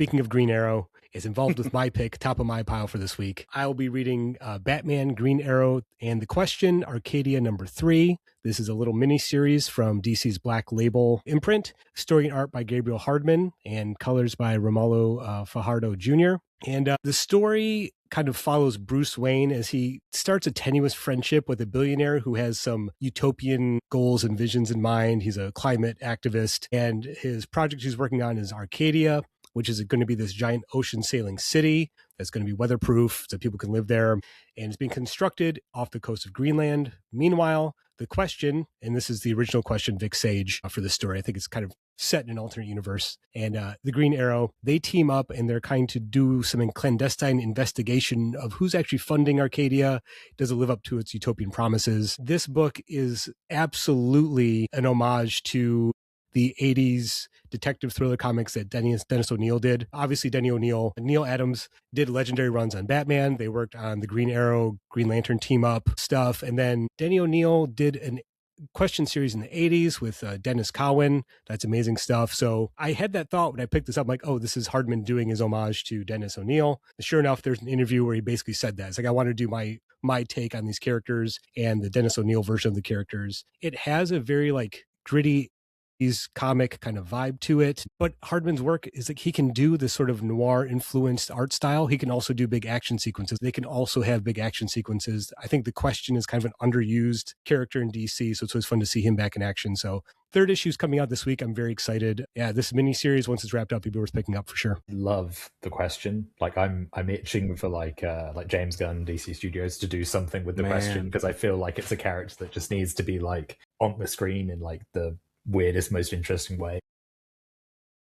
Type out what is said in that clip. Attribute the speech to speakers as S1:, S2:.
S1: speaking of Green Arrow, is involved with my pick, top of my pile for this week. I will be reading Batman, Green Arrow, and The Question, Arcadia #3. This is a little mini-series from DC's Black Label imprint. Story and art by Gabriel Hardman and colors by Romulo Fajardo Jr. And the story kind of follows Bruce Wayne as he starts a tenuous friendship with a billionaire who has some utopian goals and visions in mind. He's a climate activist, and his project he's working on is Arcadia, which is going to be this giant ocean sailing city that's going to be weatherproof so people can live there. And it's being constructed off the coast of Greenland. Meanwhile, The Question, and this is the original Question, Vic Sage, for the story. I think it's kind of set in an alternate universe. And the Green Arrow, they team up and they're kind to do some clandestine investigation of who's actually funding Arcadia. Does it live up to its utopian promises? This book is absolutely an homage to the 80s detective thriller comics that Dennis O'Neil did. Obviously, Neil Adams did legendary runs on Batman. They worked on the Green Arrow, Green Lantern team up stuff. And then Denny O'Neil did an Question series in the 80s with Dennis Cowan. That's amazing stuff. So I had that thought when I picked this up, like, oh, this is Hardman doing his homage to Dennis O'Neil. Sure enough, there's an interview where he basically said that. It's like, I want to do my take on these characters and the Dennis O'Neil version of the characters. It has a very gritty comic kind of vibe to it, but Hardman's work is he can do this sort of noir influenced art style. He can also do big action sequences. They can also have big action sequences. I think The Question is kind of an underused character in DC, so it's always fun to see him back in action. So third issue is coming out this week. I'm very excited. Yeah, this miniseries, once it's wrapped up, it'll be worth picking up for sure.
S2: Love The Question. I'm itching for like James Gunn, DC Studios to do something with The Question, because I feel like it's a character that just needs to be on the screen in the weirdest, most interesting way.